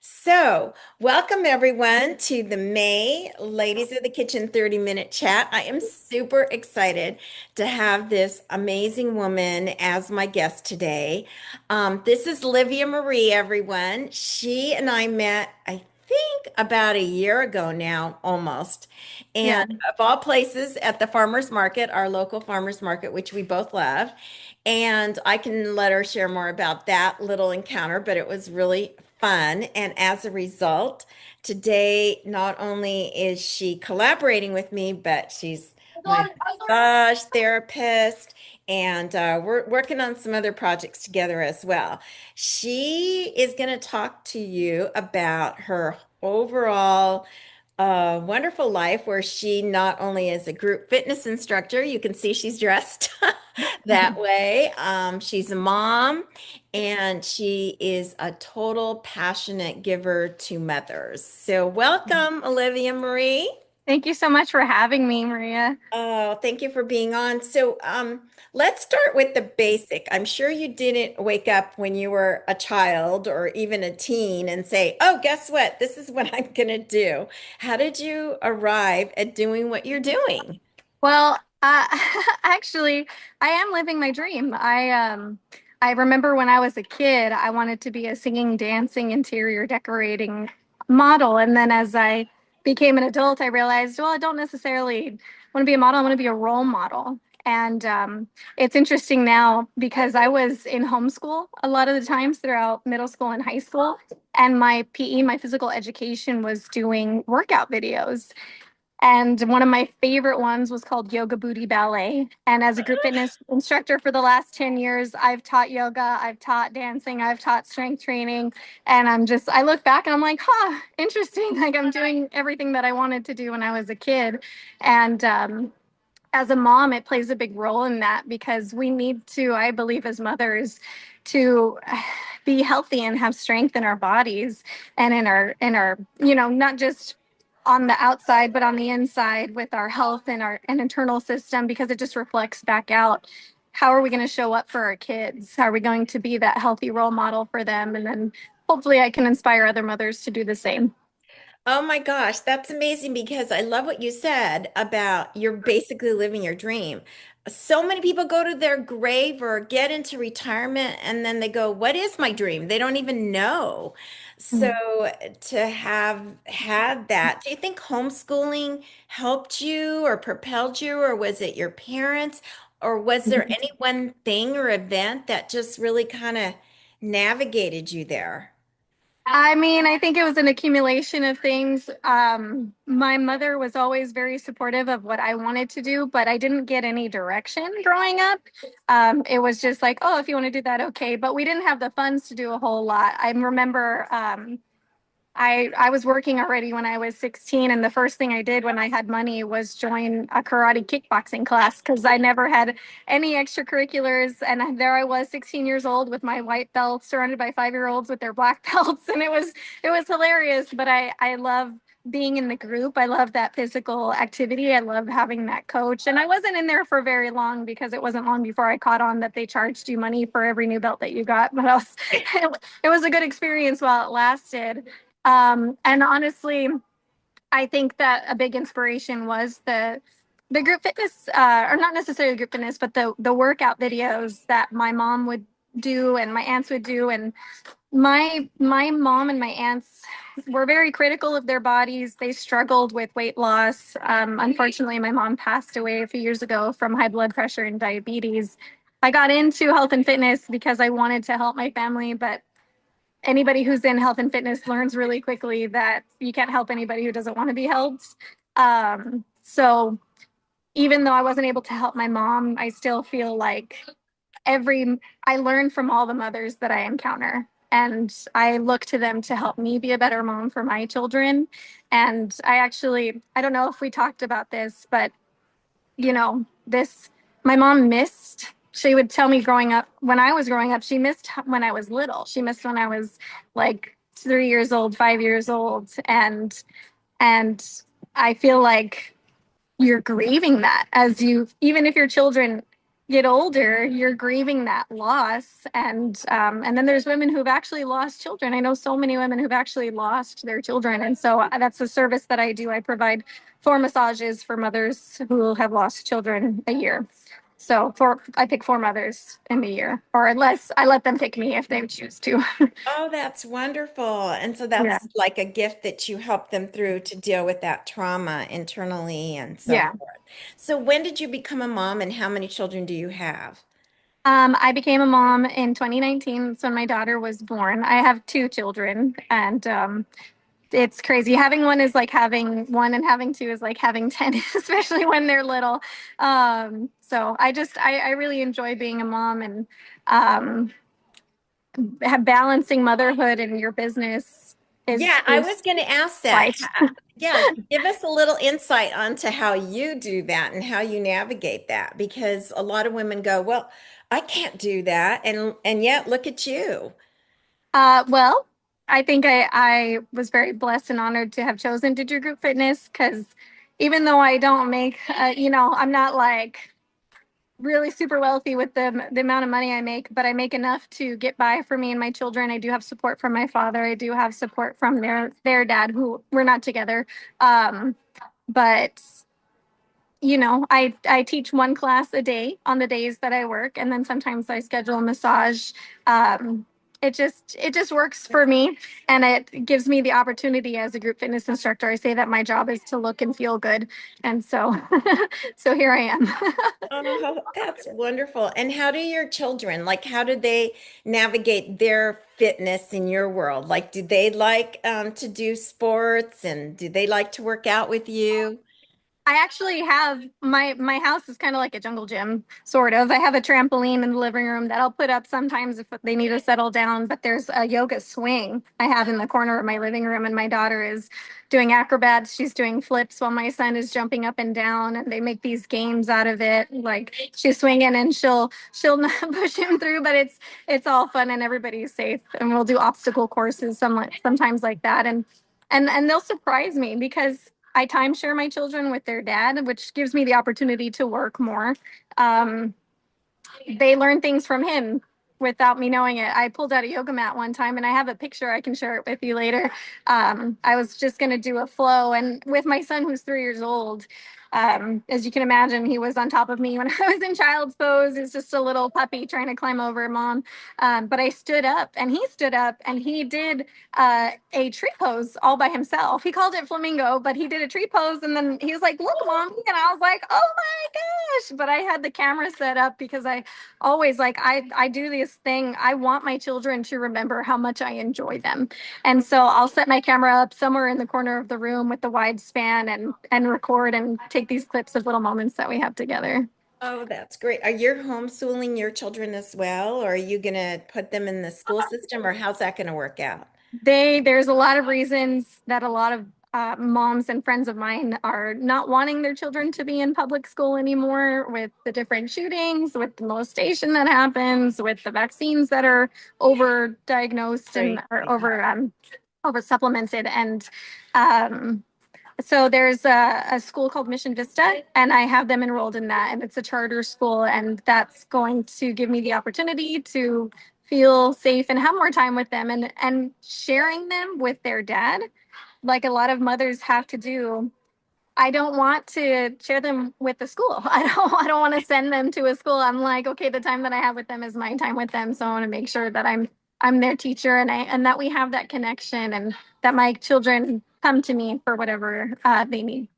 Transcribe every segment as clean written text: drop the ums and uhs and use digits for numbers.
So, welcome everyone to the May Ladies of the Kitchen 30-minute chat. I am super excited to have this amazing woman as my guest today. This is Olivia Marie, everyone. She and I met, I think, about a year ago now, almost. Yeah. And of all places, at the farmers market, our local farmers market, which we both love. And I can let her share more about that little encounter, but it was really fun. And as a result, today, not only is she collaborating with me, but she's my massage therapist, and we're working on some other projects together as well. She is going to talk to you about her overall wonderful life where she not only is a group fitness instructor, you can see she's dressed that way. She's a mom and she is a total passionate giver to mothers. So, welcome, Olivia Marie. Thank you so much for having me, Maria. Oh, thank you for being on. So, let's start with the basic. I'm sure you didn't wake up when you were a child or even a teen and say, "Oh, guess what? This is what I'm gonna do." How did you arrive at doing what you're doing? Well, actually, I am living my dream. I remember when I was a kid, I wanted to be a singing, dancing, interior decorating model, and then as I became an adult, I realized, well, I don't necessarily want to be a model. I want to be a role model. And it's interesting now because I was in homeschool a lot of the times throughout middle school and high school, and my PE, my physical education, was doing workout videos. And one of my favorite ones was called Yoga Booty Ballet. And as a group fitness instructor for the last 10 years, I've taught yoga, I've taught dancing, I've taught strength training. And I look back and I'm like, huh, interesting. Like I'm doing everything that I wanted to do when I was a kid. And as a mom, it plays a big role in that because we need to, I believe, as mothers, to be healthy and have strength in our bodies and in our not just on the outside but on the inside with our health and our and internal system, because it just reflects back out. How are we going to show up for our kids? How are we going to be that healthy role model for them? And then hopefully I can inspire other mothers to do the same. Oh my gosh, that's amazing because I love what you said about you're basically living your dream. So many people go to their grave or get into retirement and then they go, "What is my dream?" They don't even know. So to have had that, do you think homeschooling helped you or propelled you, or was it your parents, or was there any one thing or event that just really kind of navigated you there? I mean, I think it was an accumulation of things. My mother was always very supportive of what I wanted to do, but I didn't get any direction growing up. It was just like, oh, if you want to do that, okay. But we didn't have the funds to do a whole lot. I remember I was working already when I was 16, and the first thing I did when I had money was join a karate kickboxing class because I never had any extracurriculars. And there I was, 16 years old, with my white belt, surrounded by 5-year-olds with their black belts, and it was hilarious. But I love being in the group. I love that physical activity. I love having that coach. And I wasn't in there for very long because it wasn't long before I caught on that they charged you money for every new belt that you got. But it was a good experience while it lasted. And honestly, I think that a big inspiration was the group fitness, or not necessarily group fitness, but the workout videos that my mom would do and my aunts would do. And my mom and my aunts were very critical of their bodies. They struggled with weight loss. Unfortunately, my mom passed away a few years ago from high blood pressure and diabetes. I got into health and fitness because I wanted to help my family, but anybody who's in health and fitness learns really quickly that you can't help anybody who doesn't want to be helped. So even though I wasn't able to help my mom, I still feel like I learn from all the mothers that I encounter. And I look to them to help me be a better mom for my children. And I don't know if we talked about this, but my mom missed. She would tell me growing up, when I was growing up, she missed when I was little. She missed when I was like 3 years old, 5 years old. And I feel like you're grieving that even if your children get older, you're grieving that loss, and then there's women who've actually lost children. I know so many women who've actually lost their children, and so that's a service that I do. I provide 4 massages for mothers who have lost children a year. So I pick 4 mothers in the year, or unless I let them pick me if they choose to. Oh, that's wonderful. And so Yeah, that's like a gift that you help them through to deal with that trauma internally and so yeah. forth. So when did you become a mom and how many children do you have? I became a mom in 2019. That's when my daughter was born. I have 2 children, and it's crazy. Having one is like having one, and having two is like having 10, especially when they're little. So I really enjoy being a mom, and um, balancing motherhood and your business Yeah, I was is going to ask that. life. Yeah, give us a little insight onto how you do that and how you navigate that because a lot of women go, "Well, I can't do that." And yet look at you. Well, I think I was very blessed and honored to have chosen to do group fitness, because even though I don't make, I'm not like really super wealthy with the amount of money I make, but I make enough to get by for me and my children. I do have support from my father. I do have support from their dad, who we're not together. But I teach 1 class a day on the days that I work, and then sometimes I schedule a massage. Um, it just works for me, and it gives me the opportunity as a group fitness instructor. I say that my job is to look and feel good, and so so here I am. Oh, that's wonderful. And how do your children, like, how do they navigate their fitness in your world? Like, do they like to do sports and do they like to work out with you? I actually have my house is kind of like a jungle gym, sort of. I have a trampoline in the living room that I'll put up sometimes if they need to settle down, but there's a yoga swing I have in the corner of my living room, and my daughter is doing acrobats. She's doing flips while my son is jumping up and down, and they make these games out of it. Like, she's swinging and she'll not push him through, but it's all fun and everybody's safe. And we'll do obstacle courses sometimes like that, and they'll surprise me because I timeshare my children with their dad, which gives me the opportunity to work more. Um, they learn things from him without me knowing it. I pulled out a yoga mat one time, and I have a picture. I can share it with you later. I was just going to do a flow, and with my son, who's 3 years old, as you can imagine, he was on top of me when I was in child's pose. He's just a little puppy trying to climb over mom. But I stood up, and he stood up, and he did a tree pose all by himself. He called it flamingo, but he did a tree pose, and then he was like, "Look, mom," and I was like, "Oh my gosh!" But I had the camera set up because I always, like, I do this thing. I want my children to remember how much I enjoy them, and so I'll set my camera up somewhere in the corner of the room with the wide span, and record and take these clips of little moments that we have together. Oh, that's great. Are you homeschooling your children as well, or are you going to put them in the school system, or how's that going to work out? There's a lot of reasons that a lot of moms and friends of mine are not wanting their children to be in public school anymore, with the different shootings, with the molestation that happens, with the vaccines that are over diagnosed and or Crazy. over supplemented. And um, so there's a school called Mission Vista, and I have them enrolled in that, and it's a charter school, and that's going to give me the opportunity to feel safe and have more time with them, and sharing them with their dad, like a lot of mothers have to do. I don't want to share them with the school. I don't want to send them to a school. I'm like, okay, the time that I have with them is my time with them. So I want to make sure that I'm their teacher, and that we have that connection, and that my children come to me for whatever they need.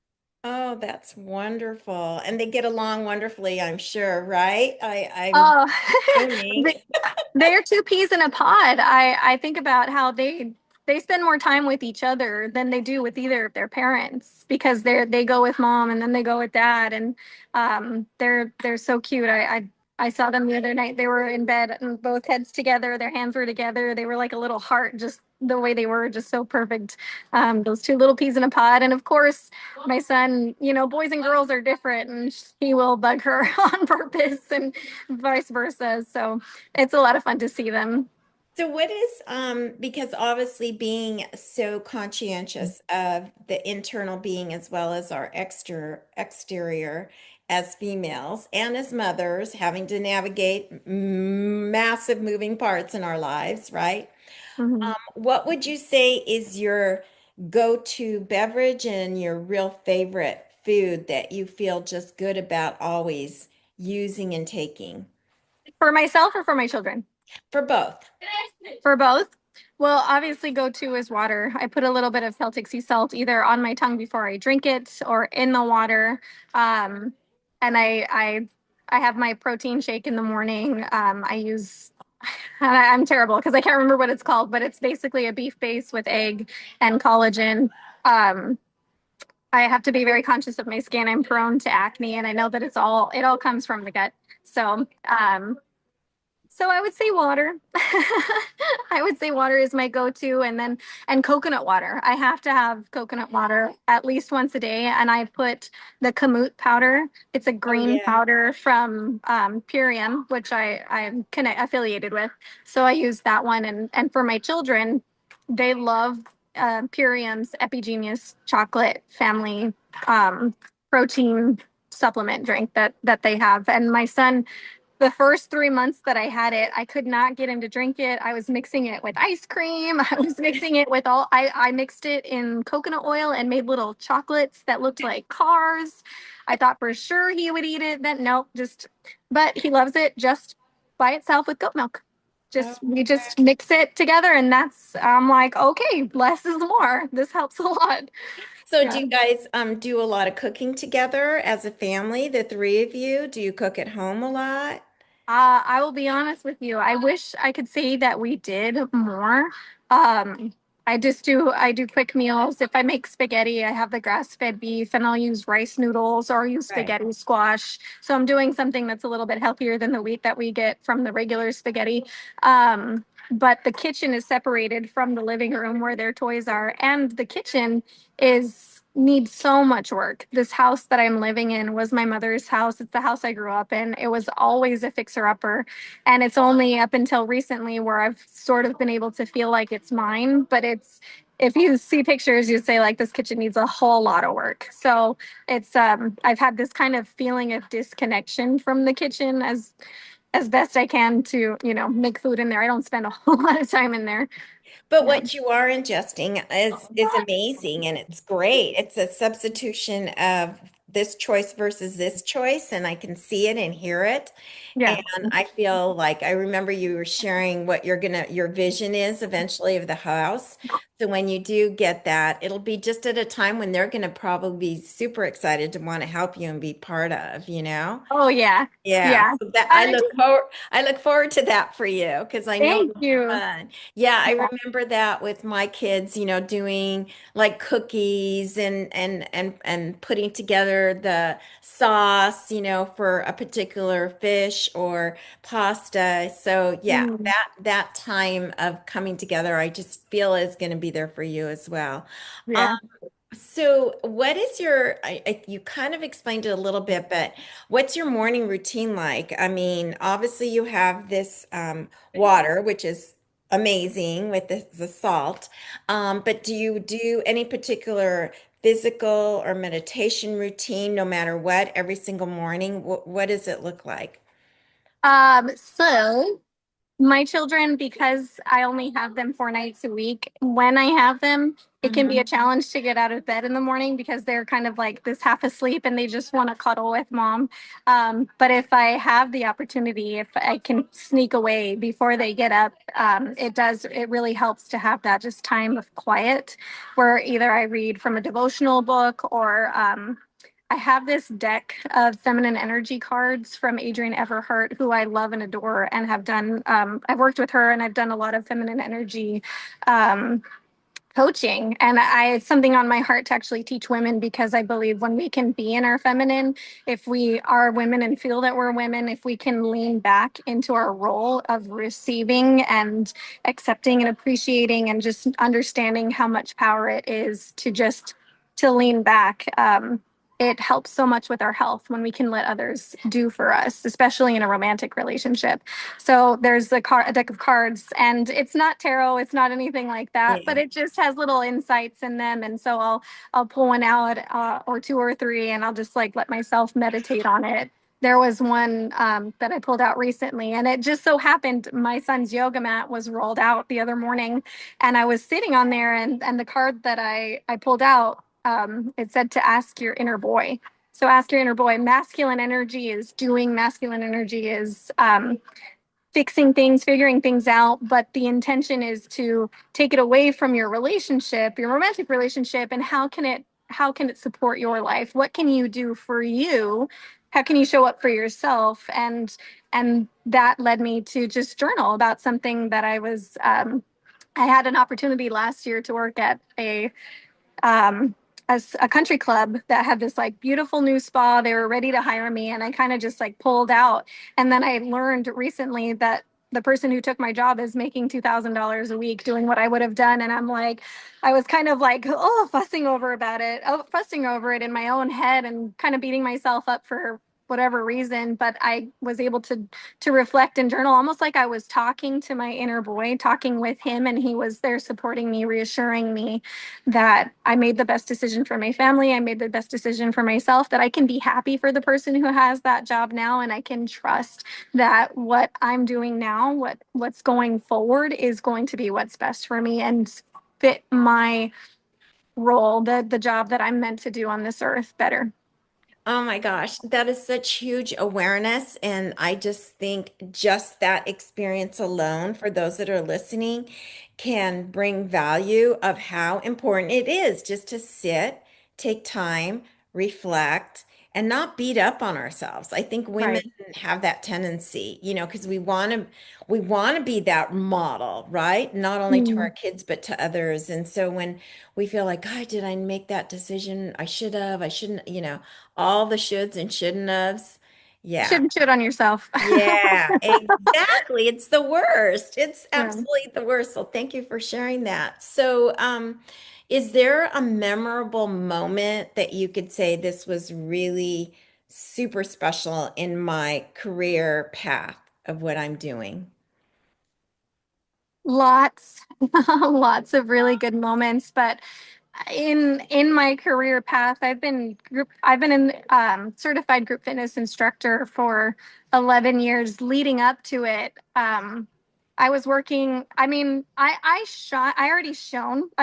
Oh, that's wonderful. And they get along wonderfully, I'm sure, right? I'm Oh, assuming. they're 2 peas in a pod. I think about how they spend more time with each other than they do with either of their parents, because they go with mom and then they go with dad, and they're so cute. I saw them the other night. They were in bed and both heads together, their hands were together. They were like a little heart, just the way they were, just so perfect. Those 2 little peas in a pod, and of course my son, boys and girls are different, and he will bug her on purpose, and vice versa. So it's a lot of fun to see them. So what is because obviously being so conscientious of the internal being as well as our exterior, as females and as mothers, having to navigate massive moving parts in our lives, right? Mhm. What would you say is your go-to beverage and your real favorite food that you feel just good about always using and taking? For myself or for my children? For both. For both. Well, obviously, go to is water. I put a little bit of Celtic sea salt either on my tongue before I drink it or in the water. Um, and I have my protein shake in the morning. I use and I'm terrible because I can't remember what it's called, but it's basically a beef base with egg and collagen. Um, I have to be very conscious of my skin. I'm prone to acne, and I know that it all comes from the gut. So, so I would say water. I would say water is my go-to, and coconut water. I have to have coconut water at least once a day, and I put the kamut powder. It's a Oh green yeah. powder from Purium, which I'm affiliated with. So I use that one, and for my children, they love Purium's Epigenius chocolate family um, protein supplement drink that they have, and my son the first 3 months that I had it, I could not get him to drink it. I was mixing it with ice cream. I was mixing it with I mixed it in coconut oil and made little chocolates that looked like cars. I thought for sure he would eat it. Then nope, but he loves it just by itself with goat milk. Oh, We okay. just mix it together and I'm like, okay, less is more. This helps a lot. So do Yeah. you guys do a lot of cooking together as a family, the three of you? Do you cook at home a lot? I will be honest with you. I wish I could say that we did more. I do quick meals. If I make spaghetti, I have the grass-fed beef and I'll use rice noodles or use Right. spaghetti squash. So I'm doing something that's a little bit healthier than the wheat that we get from the regular spaghetti. But the kitchen is separated from the living room where their toys are, and the kitchen is needs so much work. This house that I'm living in was my mother's house. It's the house I grew up in. It was always a fixer-upper, and it's only up until recently where I've sort of been able to feel like it's mine, but it's if you see pictures, you say like this kitchen needs a whole lot of work. So it's I've had this kind of feeling of disconnection from the kitchen as best I can to, make food in there. I don't spend a whole lot of time in there. But Yeah. what you are ingesting is amazing and it's great. It's a substitution of this choice versus this choice, and I can see it and hear it. Yeah. And I feel like I remember you were sharing what your vision is eventually of the house. So when you do get that, it'll be just at a time when they're gonna probably be super excited to want to help you and be part of, you know? Oh yeah. Yeah, Yeah. so that I do. I look forward to that for you because I know Thank it'll be you. fun. Yeah, I Yeah. remember that with my kids, doing like cookies and putting together the sauce, for a particular fish or pasta. So yeah, Mm, that time of coming together, I just feel is going to be there for you as well. yeah. So, what is you kind of explained it a little bit, but what's your morning routine like? I mean, obviously you have this water, which is amazing with the salt. But do you do any particular physical or meditation routine, no matter what, every single morning? What does it look like? So my children, because I only have them 4 nights a week, when I have them, it can be a Mhm. challenge to get out of bed in the morning because they're kind of like this half asleep and they just want to cuddle with mom. But if I have the opportunity, if I can sneak away before they get up, it really helps to have that just time of quiet where either I read from a devotional book or I have this deck of feminine energy cards from Adrienne Everhart, who I love and adore, and have done. I've worked with her, and I've done a lot of feminine energy um, coaching. And it's something on my heart to actually teach women because I believe when we can be in our feminine, if we are women and feel that we're women, if we can lean back into our role of receiving and accepting and appreciating and just understanding how much power it is to lean back. it helps so much with our health when we can let others do for us, especially in a romantic relationship. So there's a deck of cards, and it's not tarot, it's not anything like that, but Yeah. it just has little insights in them. And so I'll pull one out, or two or three, and I'll just like let myself meditate on it. There was one that I pulled out recently, and it just so happened my son's yoga mat was rolled out the other morning, and I was sitting on there, and the card that I pulled out, it said to ask your inner boy. So ask your inner boy. Masculine energy is doing. Masculine energy is fixing things, figuring things out, but the intention is to take it away from your relationship, your romantic relationship, and how can it support your life? What can you do for you? How can you show up for yourself? And that led me to just journal about something that I had an opportunity last year to work at um, a country club that had this like beautiful new spa. They were ready to hire me, and I kind of just like pulled out. And then I learned recently that the person who took my job is making $2,000 a week doing what I would have done. And I'm like, I was kind of like, oh, fussing over it in my own head and kind of beating myself up for whatever reason. But I was able to reflect and journal, almost like I was talking to my inner boy, talking with him, and he was there supporting me, reassuring me that I made the best decision for my family. I made the best decision for myself, that I can be happy for the person who has that job now. And I can trust that what I'm doing now, what's going forward, is going to be what's best for me and fit my role, the job that I'm meant to do on this earth better. Oh my gosh, that is such huge awareness. And I just think just that experience alone, for those that are listening, can bring value of how important it is just to sit, take time, reflect, and not beat up on ourselves. I think women Right. have that tendency, because we want to be that model, right? Not only to our Mm. kids, but to others. And so when we feel like, God, did I make that decision? I should have, I shouldn't, all the shoulds and shouldn't haves. Yeah. Shouldn't shit on yourself. Yeah, exactly. It's the worst. It's Yeah. absolutely the worst. So thank you for sharing that. So, is there a memorable moment that you could say this was really super special in my career path of what I'm doing? Lots, lots of really good moments, but in my career path, I've been an certified group fitness instructor for 11 years. Leading up to it, I was working. I mean, I shot. I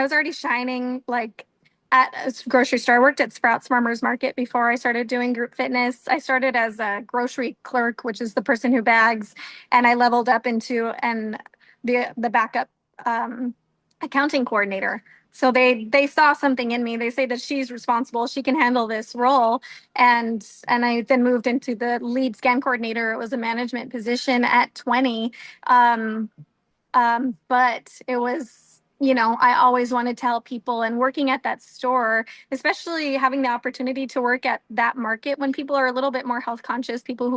was already shining like at a grocery store. I worked at Sprouts Farmers Market before I started doing group fitness. I started as a grocery clerk, which is the person who bags, and I leveled up into the backup um, accounting coordinator. So they saw something in me. They say that she's responsible. She can handle this role. And I then moved into the lead scan coordinator. It was a management position at 20. Um, but it was, I always wanted to help people, and working at that store, especially having the opportunity to work at that market when people are a little bit more health conscious, people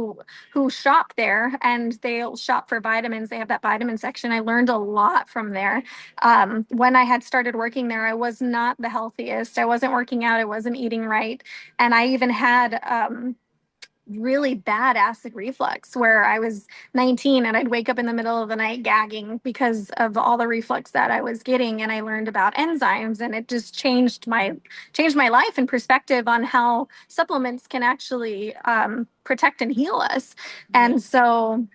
who shop there and they'll shop for vitamins. They have that vitamin section. I learned a lot from there. When I had started working there, I was not the healthiest. I wasn't working out. I wasn't eating right. And I even had really bad acid reflux where I was 19 and I'd wake up in the middle of the night gagging because of all the reflux that I was getting. And I learned about enzymes, and it just changed my life and perspective on how supplements can actually protect and heal us. Yeah. And so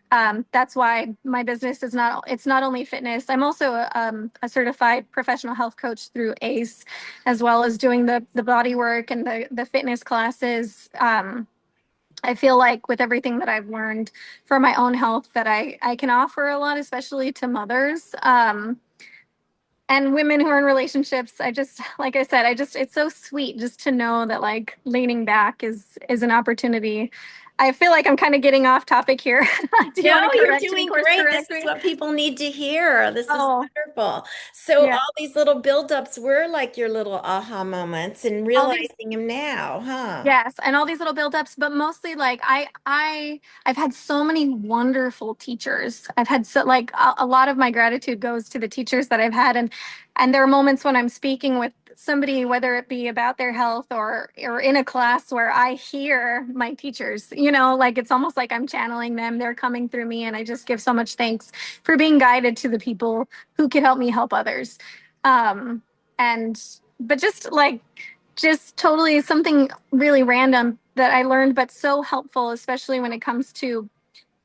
that's why my business it's not only fitness. I'm also a certified professional health coach through ACE, as well as doing the body work and the fitness classes. I feel like with everything that I've learned for my own health, that I can offer a lot, especially to mothers and women who are in relationships. I just, like I said, it's so sweet just to know that like leaning back is an opportunity. I feel like I'm kind of getting off topic here. Do you No, want to you're correct me, doing course great. This correct is me? what people need to hear. This is Oh, wonderful. So yeah. all these little buildups were like your little aha moments and All these realizing them now, huh? Yes, and all these little buildups, but mostly like I've had so many wonderful teachers. I've had so like a lot of my gratitude goes to the teachers that I've had, and And there are moments when I'm speaking with somebody, whether it be about their health or in a class where I hear my teachers, like it's almost like I'm channeling them. They're coming through me, and I just give so much thanks for being guided to the people who could help me help others. Um, and but just totally something really random that I learned, but so helpful, especially when it comes to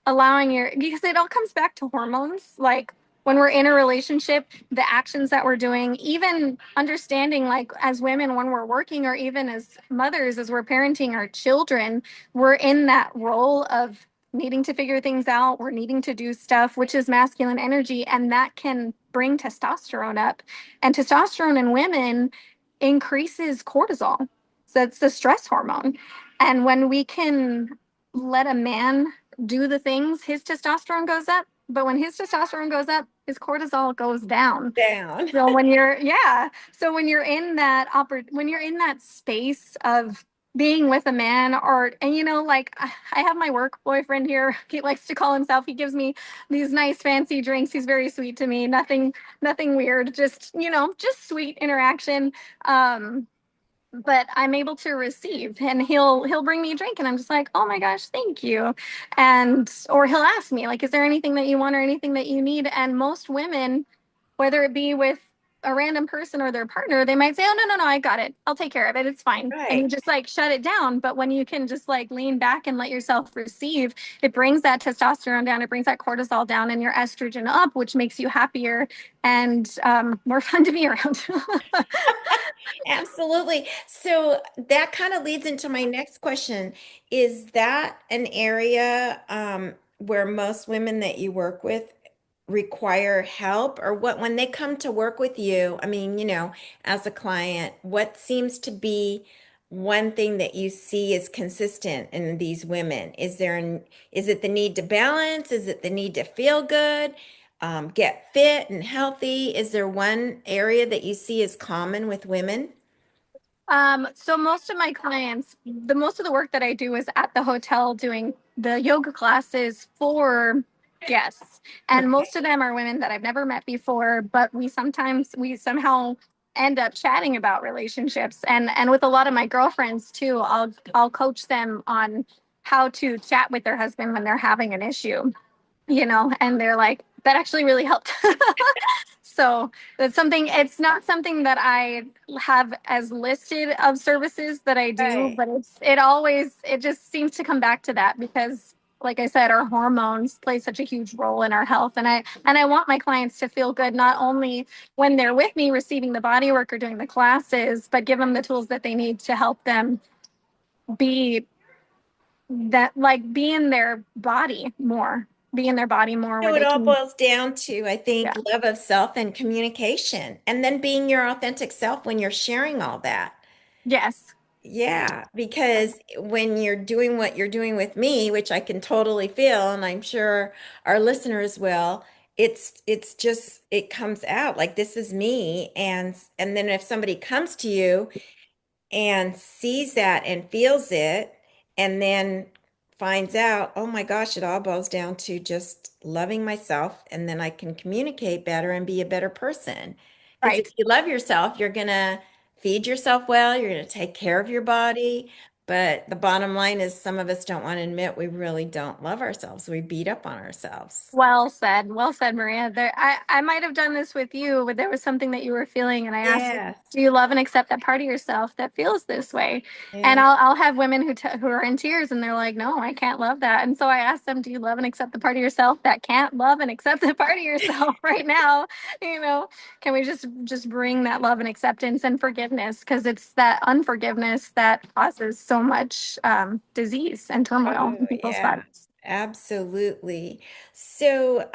allowing because it all comes back to hormones. Like when we're in a relationship, the actions that we're doing, even understanding, like as women, when we're working, or even as mothers, as we're parenting our children, we're in that role of needing to figure things out. We're needing to do stuff, which is masculine energy, and that can bring testosterone up. And testosterone in women increases cortisol. So it's the stress hormone. And when we can let a man do the things, his testosterone goes up. But when his testosterone goes up, his cortisol goes down. Down. So when you're in that when you're in that space of being with a man, and like I have my work boyfriend here. He likes to call himself. He gives me these nice fancy drinks. He's very sweet to me. Nothing weird. Just sweet interaction. Um, but I'm able to receive, and he'll bring me a drink, and I'm just like, oh my gosh, thank you. And or he'll ask me, like, is there anything that you want or anything that you need? And most women, whether it be with a random person or their partner, they might say, oh, no, no, no, I got it, I'll take care of it, it's fine. And you Right. just like shut it down. But when you can just like lean back and let yourself receive, it brings that testosterone down, it brings that cortisol down, and your estrogen up, which makes you happier and more fun to be around. Absolutely. So that kind of leads into my next question. Is that an area where most women that you work with require help, or what, when they come to work with you, I mean, as a client, what seems to be one thing that you see is consistent in these women? Is it the need to balance? Is it the need to feel good? Get fit and healthy? Is there one area that you see is common with women? So most of my clients, the most of the work that I do is at the hotel doing the yoga classes for guests. And Okay. most of them are women that I've never met before, but we somehow end up chatting about relationships. And with a lot of my girlfriends too, I'll coach them on how to chat with their husband when they're having an issue, and they're like, that actually really helped. So it's not something that I have as listed of services that I do, Right. but it just seems to come back to that because, like I said, our hormones play such a huge role in our health. And I want my clients to feel good, not only when they're with me receiving the body work or doing the classes, but give them the tools that they need to help them be be in their body more, So where it they all can, boils down to, I think, yeah. love of self and communication, and then being your authentic self when you're sharing all that. Yes. Yeah, because when you're doing what you're doing with me, which I can totally feel, and I'm sure our listeners will, it's just it comes out like this is me, and then if somebody comes to you and sees that and feels it and then finds out, oh my gosh, it all boils down to just loving myself, and then I can communicate better and be a better person. Because if Right. you love yourself, you're going to feed yourself well, you're going to take care of your body. But the bottom line is some of us don't want to admit we really don't love ourselves. We beat up on ourselves. Well said. Well said, Maria. I might have done this with you, but there was something that you were feeling, and I asked, Yes. "Do you love and accept that part of yourself that feels this way?" And Yeah. I'll have women who are in tears, and they're like, "No, I can't love that." And so I asked them, "Do you love and accept the part of yourself that can't love and accept the part of yourself right now? You know, can we just bring that love and acceptance and forgiveness? Because it's that unforgiveness that causes so much disease and turmoil in Oh, people's yeah, bodies." absolutely. So,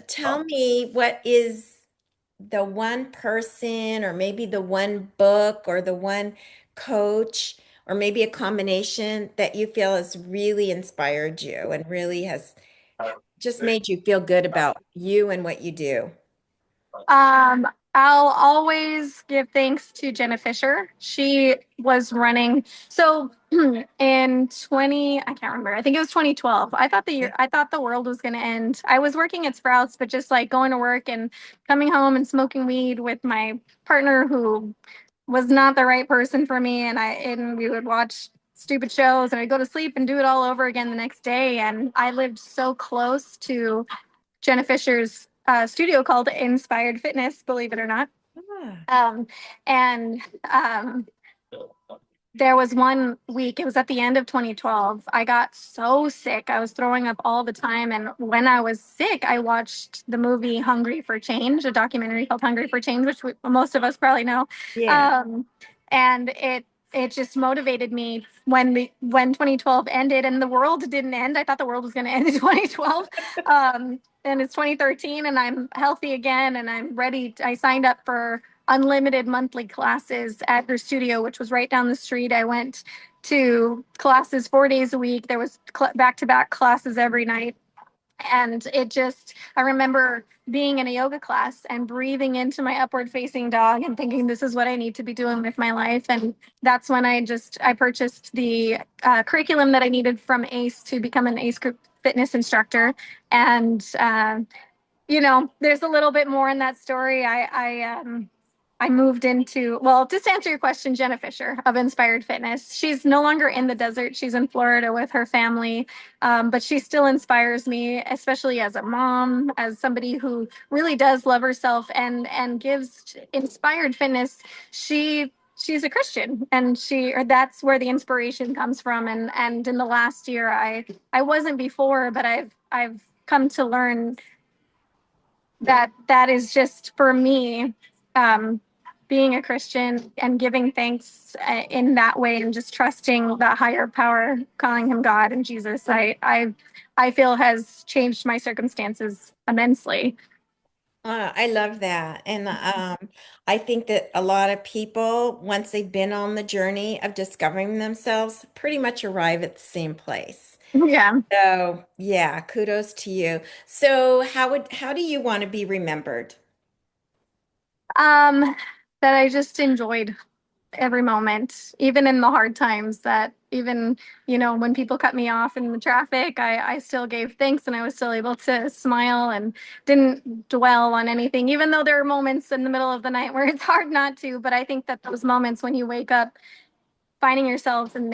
tell me, what is the one person, or maybe the one book, or the one coach, or maybe a combination that you feel has really inspired you and really has just made you feel good about you and what you do? I'll always give thanks to Jenna Fisher. She was running. So in 20, I can't remember. I think it was 2012. I thought the world was going to end. I was working at Sprouts, but just like going to work and coming home and smoking weed with my partner who was not the right person for me. And we would watch stupid shows and I'd go to sleep and do it all over again the next day. And I lived so close to Jenna Fisher's studio called Inspired Fitness, believe it or not. Ah, Um, and There was one week, it was at the end of 2012. I got so sick. I was throwing up all the time. And when I was sick, I watched the movie Hungry for Change, a documentary called Hungry for Change, which most of us probably know. yeah. Um, and it just motivated me when 2012 ended and the world didn't end. I thought the world was going to end in 2012. And it's 2013 and I'm healthy again and I'm ready. I signed up for unlimited monthly classes at her studio, which was right down the street. I went to classes 4 days a week. There was back-to-back classes every night. And I remember being in a yoga class and breathing into my upward facing dog and thinking, this is what I need to be doing with my life. And that's when I purchased the curriculum that I needed from ACE to become an ACE group fitness instructor. And there's a little bit more in that story. I moved into, well, just to answer your question, Jenna Fisher of Inspired Fitness. She's no longer in the desert. She's in Florida with her family, but she still inspires me, especially as a mom, as somebody who really does love herself and gives Inspired Fitness. She's a Christian, and or that's where the inspiration comes from. And in the last year, I wasn't before, but I've come to learn that is just for me, um, being a Christian and giving thanks in that way and just trusting that higher power, calling him God and Jesus. I feel has changed my circumstances immensely. I love that. And I think that a lot of people, once they've been on the journey of discovering themselves, pretty much arrive at the same place. Yeah. So, yeah, kudos to you. So, how do you want to be remembered? Um, that I just enjoyed every moment, even in the hard times, that even, when people cut me off in the traffic, I still gave thanks and I was still able to smile and didn't dwell on anything, even though there are moments in the middle of the night where it's hard not to. But I think that those moments when you wake up finding yourselves in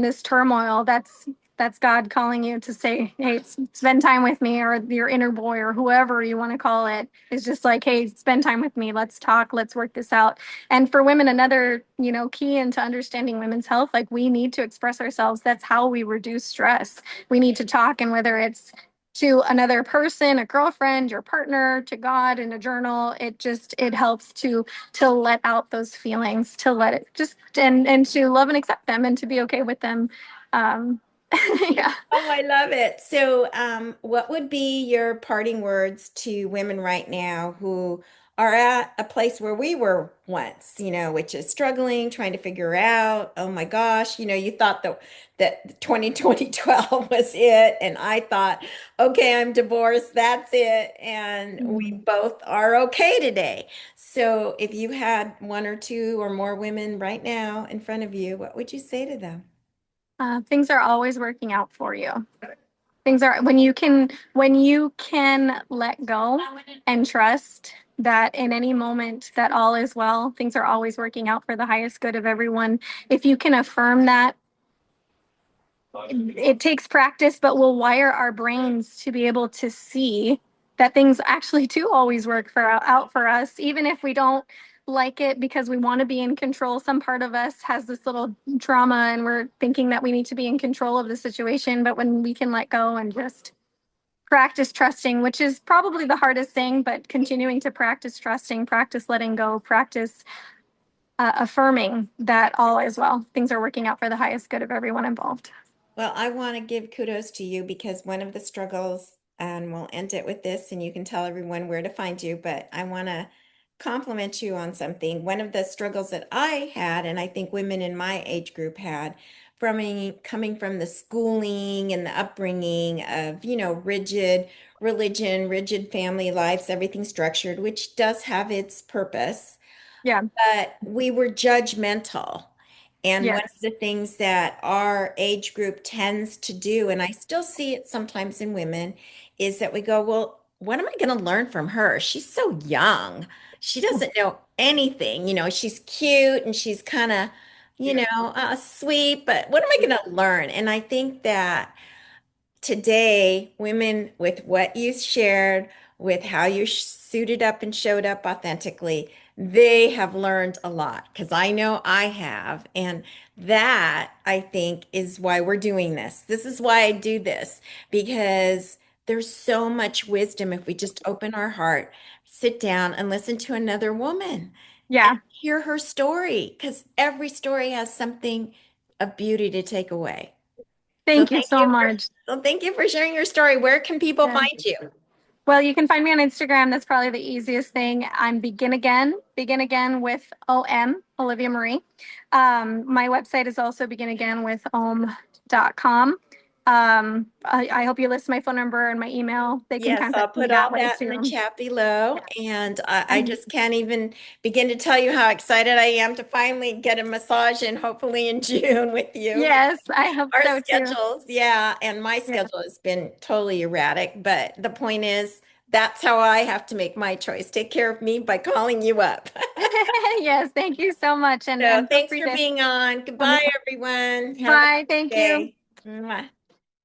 this turmoil, that's God calling you to say, hey, spend time with me, or your inner boy, or whoever you want to call it, is just like, hey, spend time with me, let's talk, let's work this out. And for women, another key into understanding women's health, like, we need to express ourselves. That's how we reduce stress. We need to talk, and whether it's to another person, a girlfriend, your partner, to God, in a journal, it helps to let out those feelings, to let it just, and to love and accept them and to be okay with them. Um, yeah. Oh, I love it. So, what would be your parting words to women right now who are at a place where we were once, which is struggling, trying to figure out, oh my gosh, you thought that 2012 was it, and I thought, okay, I'm divorced, that's it, and we Mhm. both are okay today. So, if you had one or two or more women right now in front of you, what would you say to them? Things are always working out for you. Things are when you can let go and trust that in any moment that all is well. Things are always working out for the highest good of everyone. If you can affirm that, it takes practice, but we'll wire our brains to be able to see that things actually do always work out for us, even if we don't like it because we want to be in control. Some part of us has this little trauma and we're thinking that we need to be in control of the situation. But when we can let go and just practice trusting, which is probably the hardest thing, but continuing to practice trusting, practice letting go, practice affirming that all is well. Things are working out for the highest good of everyone involved. Well, I want to give kudos to you because one of the struggles, and we'll end it with this, and you can tell everyone where to find you, but I want to compliment you on something. One of the struggles that I had, and I think women in my age group had, coming from the schooling and the upbringing of, rigid religion, rigid family lives, everything structured, which does have its purpose, Yeah. but we were judgmental. And one of Yes. the things that our age group tends to do, and I still see it sometimes in women, is that we go, well, what am I going to learn from her? She's so young. She doesn't know anything. She's cute and she's kind of, sweet, but what am I going to learn? And I think that today, women, with what you shared, with how you suited up and showed up authentically, they have learned a lot because I know I have. And that, I think, is why we're doing this. This is why I do this because there's so much wisdom if we just open our heart, sit down, and listen to another woman and Yeah. hear her story because every story has something of beauty to take away. So Thank you so much. thank you for sharing your story. Where can people Yeah. find you? Well, you can find me on Instagram. That's probably the easiest thing. I'm begin again with OM, Olivia Marie. My website is also begin again with om.com. I hope you list my phone number and my email. They can Yes, I'll contact me put all that way that in the too. chat below. Yeah. And I And just can't even begin to tell you how excited I am to finally get a massage in, hopefully in June with you. yes, I hope Our so too. schedules, yeah, and my Yeah. schedule has been totally erratic, but the point is that's how I have to make my choice. Take care of me by calling you up. yes, thank you so much. So And feel thanks free for to being on. let me Goodbye, everyone. Have a bye. good Thank you. day. Mwah.